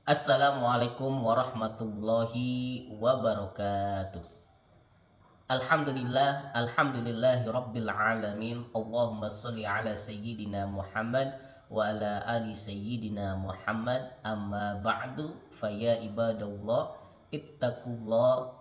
Assalamualaikum warahmatullahi wabarakatuh. Alhamdulillahi rabbil alamin. Allahumma sholli ala sayyidina Muhammad wa ala ali sayyidina Muhammad. Amma ba'du, faya ibadallah,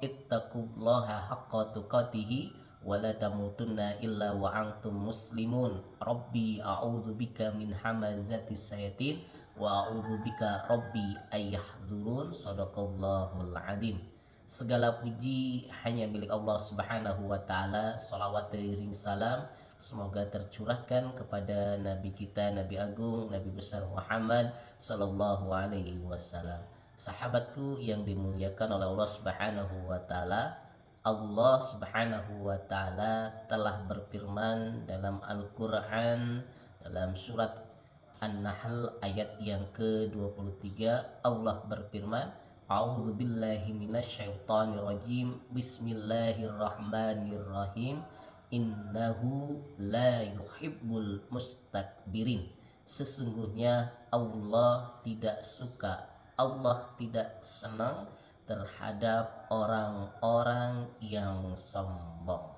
ittaqullaha haqqa tuqatih wa la tamutunna illa wa antum muslimun. Rabbi a'udzubika min hamazatis sayatin wa a'udzubika rabbi ayyahdurun. Shadaqallahul adzim. Segala puji hanya milik Allah Subhanahu wa taala. Salawat teriring salam semoga tercurahkan kepada nabi kita, Nabi Agung, Nabi besar Muhammad sallallahu alaihi wasallam. Sahabatku yang dimuliakan oleh Allah Subhanahu wa taala, Allah Subhanahu wa taala telah berfirman dalam Al-Qur'an dalam surat An-Nahl ayat yang ke-23. Allah berfirman, A'udzu billahi minasyaitonir rajim. Bismillahirrahmanirrahim. Innahu la yuhibbul mustakbirin. Sesungguhnya Allah tidak suka, Allah tidak senang terhadap orang-orang yang sombong.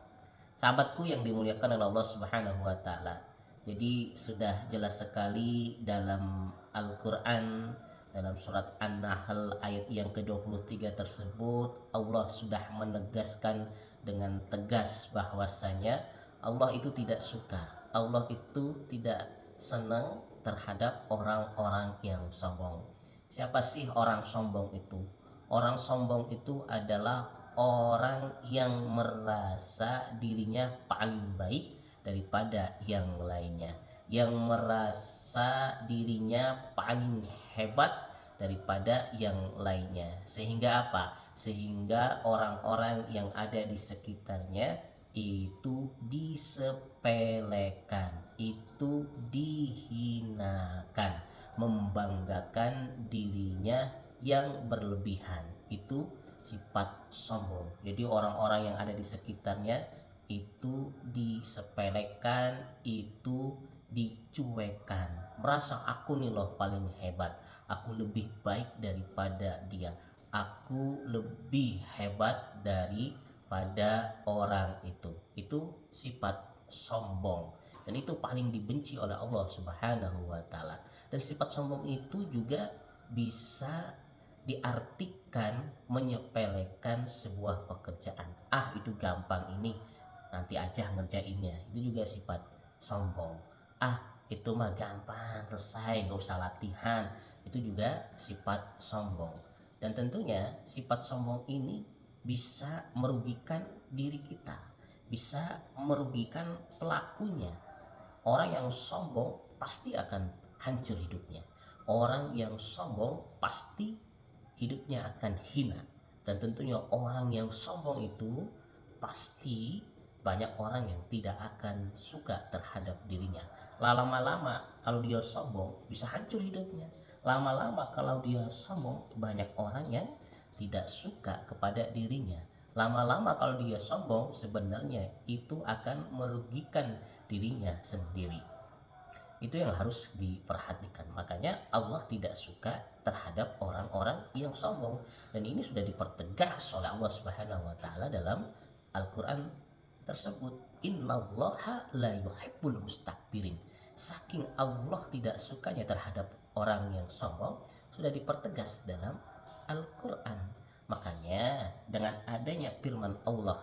Sahabatku yang dimuliakan oleh Allah Subhanahu wa taala. Jadi sudah jelas sekali dalam Al-Qur'an dalam surat An-Nahl ayat yang ke-23 tersebut, Allah sudah menegaskan dengan tegas bahwasanya Allah itu tidak suka, Allah itu tidak senang terhadap orang-orang yang sombong. Siapa sih orang sombong itu? Orang sombong itu adalah orang yang merasa dirinya paling baik daripada yang lainnya, yang merasa dirinya paling hebat daripada yang lainnya, sehingga apa? Sehingga orang-orang yang ada di sekitarnya itu disepelekan, itu dihinakan, membanggakan dirinya yang berlebihan. Itu sifat sombong. Jadi orang-orang yang ada di sekitarnya itu disepelekan, itu dicuekan, merasa aku nih loh paling hebat, aku lebih baik daripada dia, aku lebih hebat daripada orang itu sifat sombong, dan itu paling dibenci oleh Allah Subhanahu wa taala. Dan sifat sombong itu juga bisa diartikan menyepelekan sebuah pekerjaan. Itu gampang, ini nanti aja ngerjainnya, itu juga sifat sombong. Itu mah gampang, selesai, gak usah latihan, itu juga sifat sombong. Dan tentunya sifat sombong ini bisa merugikan diri kita, bisa merugikan pelakunya. Orang yang sombong pasti akan hancur hidupnya, orang yang sombong pasti hidupnya akan hina. Dan tentunya orang yang sombong itu pasti banyak orang yang tidak akan suka terhadap dirinya. Lama-lama kalau dia sombong bisa hancur hidupnya. Lama-lama kalau dia sombong banyak orang yang tidak suka kepada dirinya. Lama-lama kalau dia sombong sebenarnya itu akan merugikan dirinya sendiri. Itu yang harus diperhatikan. Makanya Allah tidak suka terhadap orang-orang yang sombong, dan ini sudah dipertegas oleh Allah Subhanahu wa taala dalam Al-Qur'an tersebut. Innallaha la yuhibbul mustakbirin. Saking Allah tidak sukanya terhadap orang yang sombong, sudah dipertegas dalam Al-Qur'an. Makanya dengan adanya firman Allah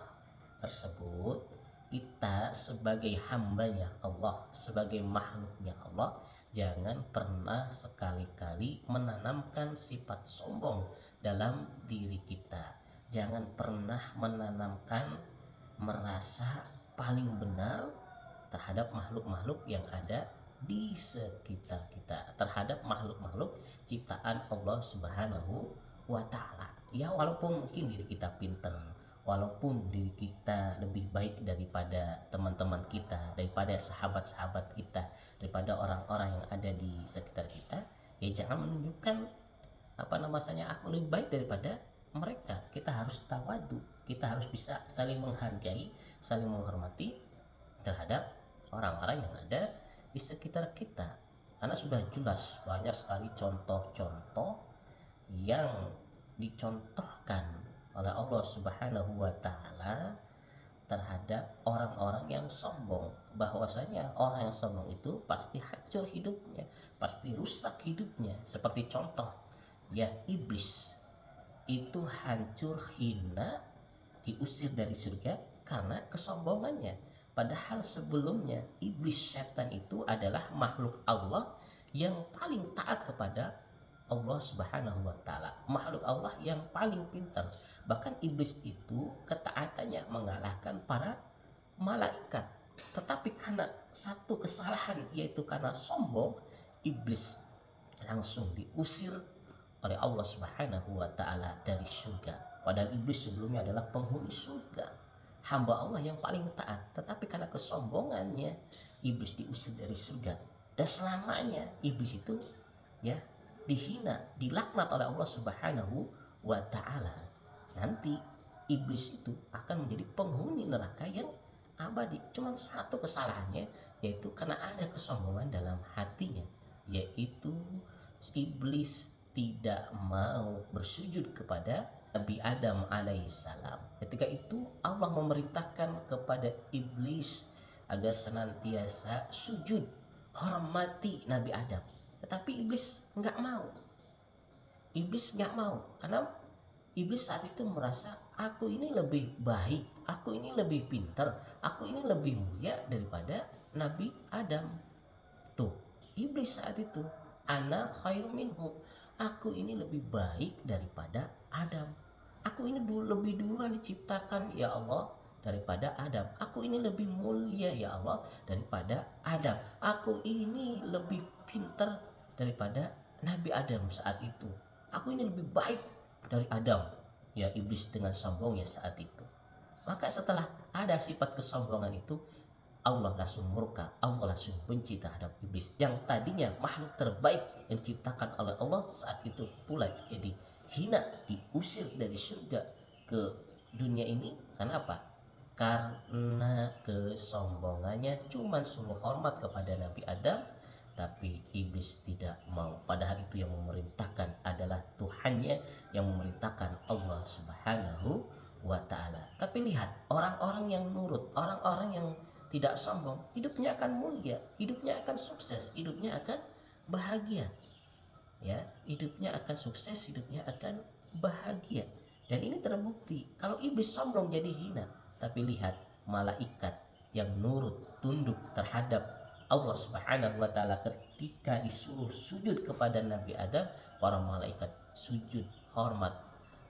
tersebut, kita sebagai hambanya Allah, sebagai makhluknya Allah, jangan pernah sekali-kali menanamkan sifat sombong dalam diri kita. Jangan pernah menanamkan merasa paling benar terhadap makhluk-makhluk yang ada di sekitar kita, terhadap makhluk-makhluk ciptaan Allah Subhanahu wa taala. Ya, walaupun mungkin diri kita pinter, walaupun diri kita lebih baik daripada teman-teman kita, daripada sahabat-sahabat kita, daripada orang-orang yang ada di sekitar kita, ya jangan menunjukkan aku lebih baik daripada mereka. Kita harus tawadu, kita harus bisa saling menghargai, saling menghormati terhadap orang-orang yang ada di sekitar kita. Karena sudah jelas banyak sekali contoh-contoh yang dicontohkan oleh Allah Subhanahu wa taala terhadap orang-orang yang sombong, bahwasanya orang yang sombong itu pasti hancur hidupnya, pasti rusak hidupnya. Seperti contoh ya, iblis itu hancur hina, diusir dari surga karena kesombongannya. Padahal sebelumnya iblis, setan itu adalah makhluk Allah yang paling taat kepada Allah Subhanahu wa taala, makhluk Allah yang paling pintar. Bahkan iblis itu ketaatannya mengalahkan para malaikat. Tetapi karena satu kesalahan, yaitu karena sombong, iblis langsung diusir oleh Allah Subhanahu wa taala dari surga. Padahal iblis sebelumnya adalah penghuni surga, hamba Allah yang paling taat. Tetapi karena kesombongannya, iblis diusir dari surga. Dan selamanya iblis itu ya dihina, dilaknat oleh Allah Subhanahu wa taala. Nanti iblis itu akan menjadi penghuni neraka yang abadi. Cuma satu kesalahannya, yaitu karena ada kesombongan dalam hatinya, yaitu iblis tidak mau bersujud kepada Nabi Adam alaihissalam. Ketika itu Allah memerintahkan kepada iblis agar senantiasa sujud, hormati Nabi Adam. Tetapi iblis nggak mau. Iblis nggak mau karena iblis saat itu merasa, aku ini lebih baik, aku ini lebih pintar, aku ini lebih mulia daripada Nabi Adam. Tuh, iblis saat itu, ana khairu minhu, aku ini lebih baik daripada Adam. Aku ini lebih duluan diciptakan ya Allah daripada Adam. Aku ini lebih mulia ya Allah daripada Adam. Aku ini lebih pintar daripada Nabi Adam saat itu. Aku ini lebih baik dari Adam. Ya, iblis dengan sombongnya saat itu. Maka setelah ada sifat kesombongan itu, Allah langsung murka, Allah langsung benci terhadap iblis yang tadinya makhluk terbaik yang diciptakan oleh Allah, saat itu pula jadi hina, diusir dari surga ke dunia ini. Karena apa? Karena kesombongannya, cuma suruh hormat kepada Nabi Adam, tapi iblis tidak mau. Padahal itu yang memerintahkan adalah Tuhannya, yang memerintahkan Allah Subhanahu wa ta'ala. Tapi lihat, orang-orang yang nurut, orang-orang yang tidak sombong, hidupnya akan mulia, hidupnya akan sukses, hidupnya akan bahagia. Ya, hidupnya akan sukses, hidupnya akan bahagia. Dan ini terbukti kalau iblis sombong jadi hina. Tapi lihat, malaikat yang nurut, tunduk terhadap Allah Subhanahu wa taala ketika disuruh sujud kepada Nabi Adam, para malaikat sujud, hormat,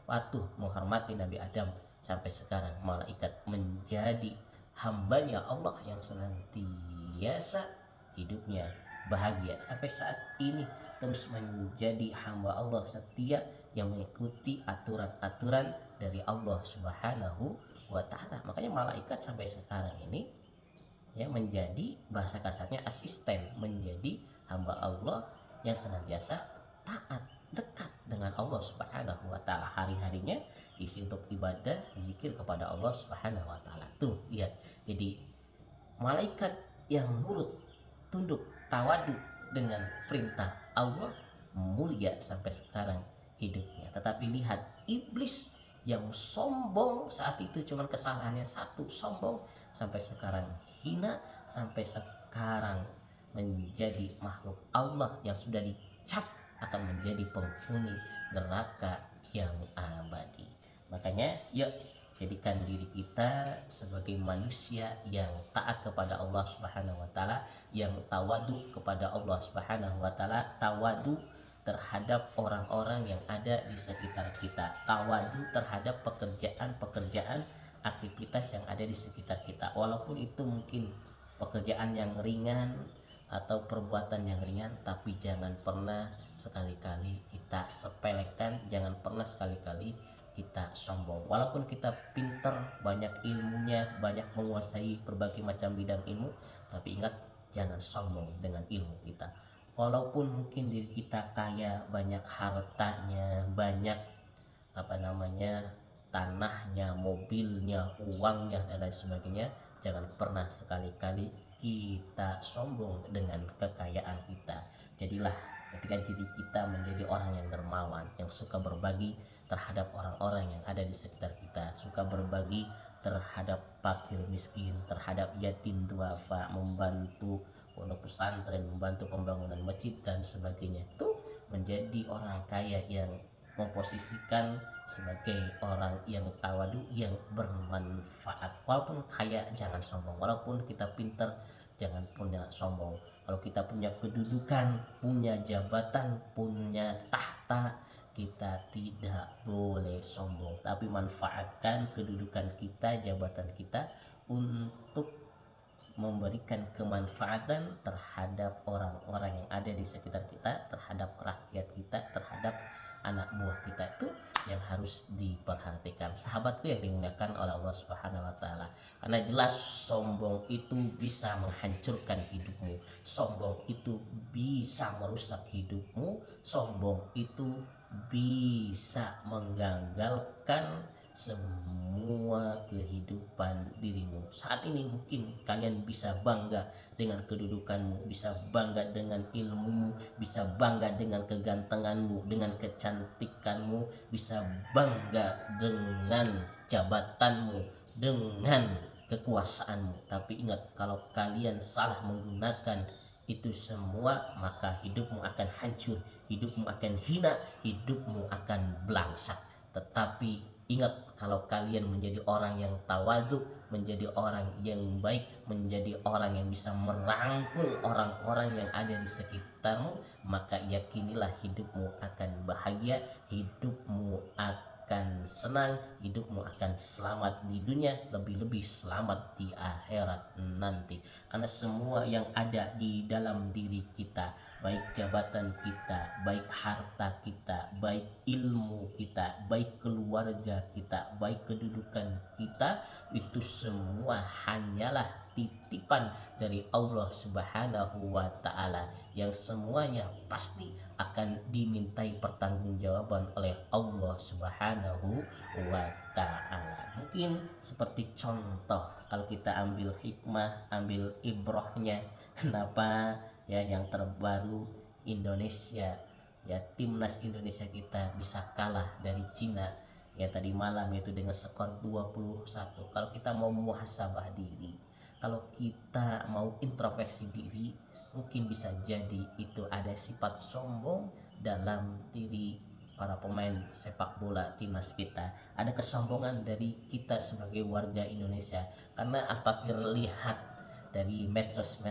patuh menghormati Nabi Adam. Sampai sekarang malaikat menjadi hambanya Allah yang senantiasa hidupnya bahagia. Sampai saat ini terus menjadi hamba Allah setia yang mengikuti aturan-aturan dari Allah Subhanahu wa taala. Makanya malaikat sampai sekarang ini ya menjadi, bahasa kasarnya, asisten, menjadi hamba Allah yang senantiasa taat, dekat dengan Allah Subhanahu wa taala. Hari-harinya isi untuk ibadah, zikir kepada Allah Subhanahu wa taala. Tuh, lihat. Jadi malaikat yang nurut, tunduk, tawadu dengan perintah Allah, mulia sampai sekarang hidupnya. Tetapi lihat iblis yang sombong saat itu, cuman kesalahannya satu, sombong, sampai sekarang hina, sampai sekarang menjadi makhluk Allah yang sudah dicap akan menjadi penghuni neraka yang abadi. Makanya yuk jadikan diri kita sebagai manusia yang taat kepada Allah Subhanahu wa taala, yang tawadu kepada Allah Subhanahu wa taala, tawadu terhadap orang-orang yang ada di sekitar kita, tawadu terhadap pekerjaan-pekerjaan, aktivitas yang ada di sekitar kita. Walaupun itu mungkin pekerjaan yang ringan atau perbuatan yang ringan, tapi jangan pernah sekali-kali kita sepelekan, jangan pernah sekali-kali kita sombong. Walaupun kita pintar, banyak ilmunya, banyak menguasai berbagai macam bidang ilmu, tapi ingat, jangan sombong dengan ilmu kita. Walaupun mungkin diri kita kaya, banyak hartanya, banyak tanahnya, mobilnya, uangnya, dan lain sebagainya, jangan pernah sekali-kali kita sombong dengan kekayaan kita. Jadilah ketika diri kita menjadi orang yang dermawan, yang yang suka berbagi terhadap orang-orang yang ada di sekitar kita, suka berbagi terhadap fakir miskin, terhadap yatim duafa, membantu pondok pesantren, membantu pembangunan masjid dan sebagainya. Itu menjadi orang kaya yang memposisikan sebagai orang yang tawadu, yang bermanfaat. Walaupun kaya jangan sombong, walaupun kita pintar jangan punya sombong. Kalau kita punya kedudukan, punya jabatan, punya tahta, kita tidak boleh sombong, tapi manfaatkan kedudukan kita, jabatan kita untuk memberikan kemanfaatan terhadap orang-orang yang ada di sekitar kita, terhadap rakyat kita, terhadap anak buah kita. Itu yang harus diperhatikan, sahabatku yang dimuliakan oleh Allah Subhanahu wa taala. Karena jelas sombong itu bisa menghancurkan hidupmu, sombong itu bisa merusak hidupmu, sombong itu bisa menggagalkan semua kehidupan dirimu. Saat ini mungkin kalian bisa bangga dengan kedudukanmu, bisa bangga dengan ilmumu, bisa bangga dengan kegantenganmu, dengan kecantikanmu, bisa bangga dengan jabatanmu, dengan kekuasaanmu. Tapi ingat, kalau kalian salah menggunakan itu semua, maka hidupmu akan hancur, hidupmu akan hina, hidupmu akan belangsak. Tetapi ingat, kalau kalian menjadi orang yang tawadhu, menjadi orang yang baik, menjadi orang yang bisa merangkul orang-orang yang ada di sekitarmu, maka yakinilah hidupmu akan bahagia, hidupmu akan senang, hidupmu akan selamat di dunia, lebih-lebih selamat di akhirat nanti. Karena semua yang ada di dalam diri kita, baik jabatan kita, baik harta kita, baik ilmu kita, baik keluarga kita, baik kedudukan kita, itu semua hanyalah titipan dari Allah Subhanahu wa taala, yang semuanya pasti akan dimintai pertanggungjawaban oleh Allah Subhanahu wa taala. Mungkin seperti contoh, kalau kita ambil hikmah, ambil ibrahnya, kenapa ya yang terbaru Indonesia, ya timnas Indonesia kita bisa kalah dari Cina ya tadi malam, yaitu dengan skor 21. Kalau kita mau muhasabah diri, kalau kita mau introspeksi diri, mungkin bisa jadi itu ada sifat sombong dalam diri para pemain sepak bola timnas kita. Ada kesombongan dari kita sebagai warga Indonesia, karena apabila lihat dari medsos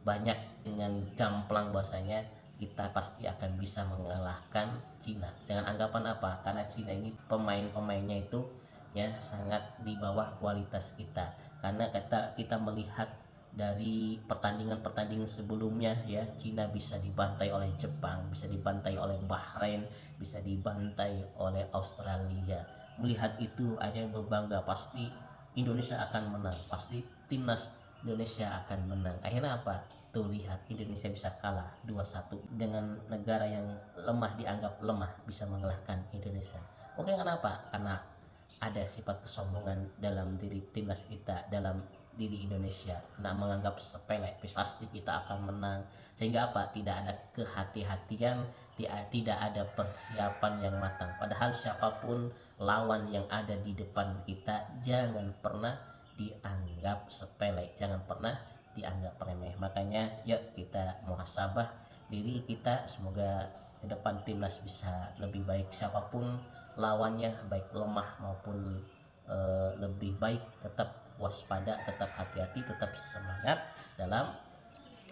banyak dengan gamblang bahasanya, kita pasti akan bisa mengalahkan Cina. Dengan anggapan apa? Karena Cina ini pemain-pemainnya itu ya sangat di bawah kualitas kita. Karena kita melihat dari pertandingan-pertandingan sebelumnya ya, Cina bisa dibantai oleh Jepang, bisa dibantai oleh Bahrain, bisa dibantai oleh Australia. Melihat itu ada yang berbangga, pasti Indonesia akan menang, pasti timnas Indonesia akan menang. Akhirnya apa? Tuh lihat, Indonesia bisa kalah 2-1 dengan negara yang lemah, dianggap lemah, bisa mengalahkan Indonesia. Mungkin kenapa? Karena ada sifat kesombongan dalam diri timnas kita, dalam diri Indonesia. Nah, menganggap sepele, pasti kita akan menang. Sehingga apa? Tidak ada kehati-hatian, tidak ada persiapan yang matang. Padahal siapapun lawan yang ada di depan kita, jangan pernah dianggap sepele, jangan pernah dianggap remeh. Makanya yuk kita muhasabah diri kita, semoga ke depan timnas bisa lebih baik, siapapun lawannya, baik lemah maupun lebih baik, tetap waspada, tetap hati-hati, tetap semangat dalam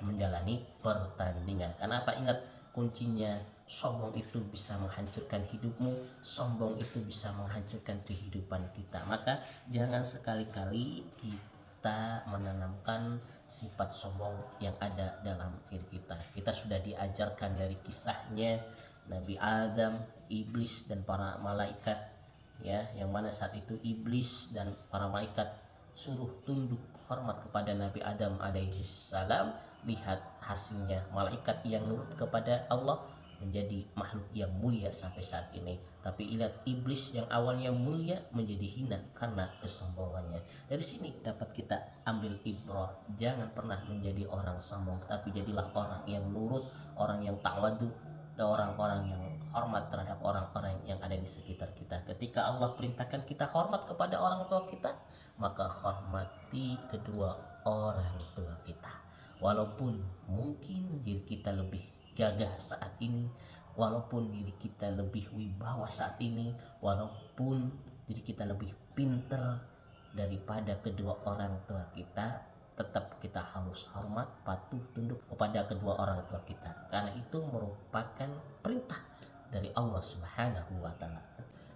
menjalani pertandingan. Karena apa? Ingat, kuncinya sombong itu bisa menghancurkan hidupmu, sombong itu bisa menghancurkan kehidupan kita. Maka jangan sekali-kali kita menanamkan sifat sombong yang ada dalam diri kita. Kita sudah diajarkan dari kisahnya Nabi Adam, iblis dan para malaikat ya, yang mana saat itu iblis dan para malaikat suruh tunduk hormat kepada Nabi Adam alaihi salam. Lihat hasilnya, malaikat yang nurut kepada Allah menjadi makhluk yang mulia sampai saat ini. Tapi lihat, iblis yang awalnya mulia menjadi hina karena kesombongannya. Dari sini dapat kita ambil ibrah, jangan pernah menjadi orang sombong, tapi jadilah orang yang nurut, orang yang tawadhu, orang-orang yang hormat terhadap orang-orang yang ada di sekitar kita. Ketika Allah perintahkan kita hormat kepada orang tua kita, maka hormati kedua orang tua kita. Walaupun mungkin diri kita lebih gagah saat ini, walaupun diri kita lebih wibawa saat ini, walaupun diri kita lebih pinter daripada kedua orang tua kita, tetap kita harus hormat, patuh, tunduk kepada kedua orang tua kita, karena itu merupakan perintah dari Allah Subhanahu wa taala.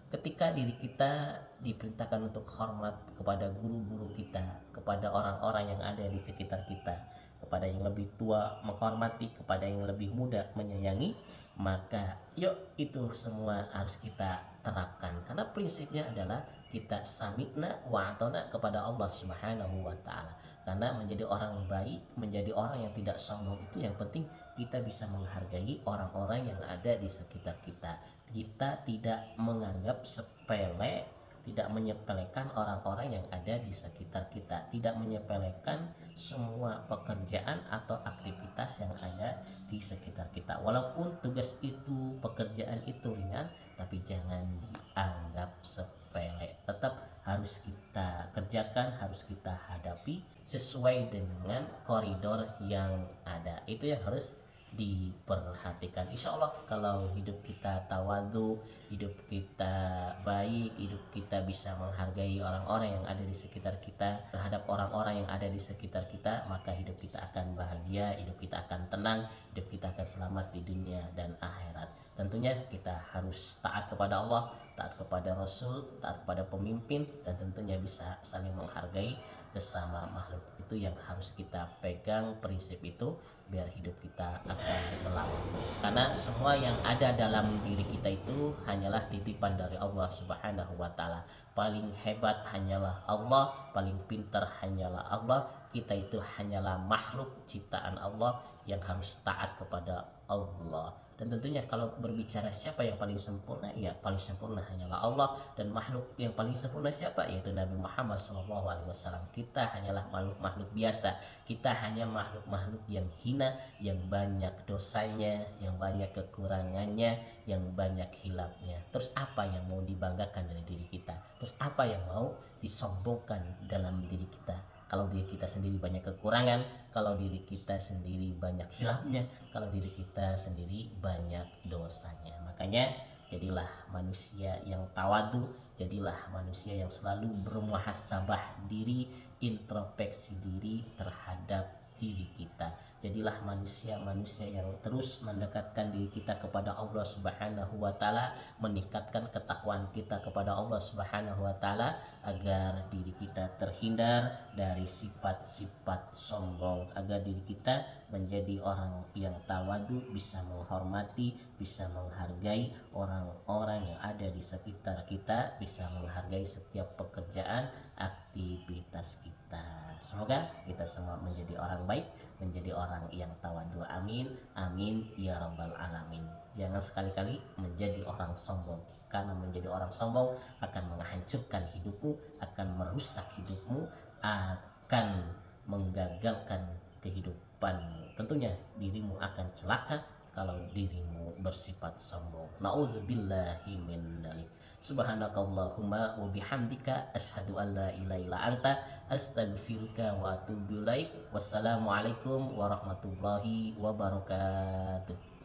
Ketika diri kita diperintahkan untuk hormat kepada guru-guru kita, kepada orang-orang yang ada di sekitar kita, kepada yang lebih tua menghormati, kepada yang lebih muda menyayangi, maka yuk itu semua harus kita terapkan, karena prinsipnya adalah kita sami'na wa ata'na kepada Allah Subhanahu wa taala. Karena menjadi orang baik, menjadi orang yang tidak sombong itu yang penting kita bisa menghargai orang-orang yang ada di sekitar kita. Kita tidak menganggap sepele, tidak menyepelekan orang-orang yang ada di sekitar kita, tidak menyepelekan semua pekerjaan atau aktivitas yang ada di sekitar kita. Walaupun tugas itu, pekerjaan itu ringan, tapi jangan dianggap sepele. Tetap harus kita kerjakan, harus kita hadapi sesuai dengan koridor yang ada. Itu yang harus diperhatikan. Insya Allah kalau hidup kita tawadu, hidup kita baik, hidup kita bisa menghargai orang-orang yang ada di sekitar kita, terhadap orang-orang yang ada di sekitar kita, maka hidup kita akan bahagia, hidup kita akan tenang, hidup kita akan selamat di dunia dan akhirat. Tentunya kita harus taat kepada Allah, taat kepada Rasul, taat kepada pemimpin, dan tentunya bisa saling menghargai sesama makhluk. Itu yang harus kita pegang, prinsip itu, biar hidup kita akan selamat. Karena semua yang ada dalam diri kita itu hanyalah titipan dari Allah Subhanahu wa taala. Paling hebat hanyalah Allah, paling pintar hanyalah Allah. Kita itu hanyalah makhluk ciptaan Allah yang harus taat kepada Allah. Dan tentunya kalau berbicara siapa yang paling sempurna, ya paling sempurna hanyalah Allah. Dan makhluk yang paling sempurna siapa? Yaitu Nabi Muhammad SAW. Kita hanyalah makhluk-makhluk biasa. Kita hanya makhluk-makhluk yang hina, yang banyak dosanya, yang banyak kekurangannya, yang banyak hilafnya. Terus apa yang mau dibanggakan dari diri kita? Terus apa yang mau disombongkan dalam diri kita? Kalau diri kita sendiri banyak kekurangan, kalau diri kita sendiri banyak hilafnya, kalau diri kita sendiri banyak dosanya. Makanya jadilah manusia yang tawadu, jadilah manusia yang selalu bermuhasabah diri, introspeksi diri terhadap diri kita. Jadilah manusia-manusia yang terus mendekatkan diri kita kepada Allah Subhanahu wa taala, meningkatkan ketakwaan kita kepada Allah Subhanahu wa taala, agar diri kita terhindar dari sifat-sifat sombong, agar diri kita menjadi orang yang tawadu, bisa menghormati, bisa menghargai orang-orang yang ada di sekitar kita, bisa menghargai setiap pekerjaan, aktivitas kita. Semoga kita semua menjadi orang baik, menjadi orang yang tawadu. Amin, amin ya rabbal alamin. Jangan sekali-kali menjadi orang sombong, karena menjadi orang sombong akan menghancurkan hidupmu, akan merusak hidupmu, akan menggagalkan kehidupanmu. Tentunya dirimu akan celaka kalau dirimu bersifat sombong. Nauzubillahi min dzalik. Subhanakallahumma wa bihamdika asyhadu an la ilaha illa anta astaghfiruka wa atubu ilaik. Wassalamualaikum warahmatullahi wabarakatuh.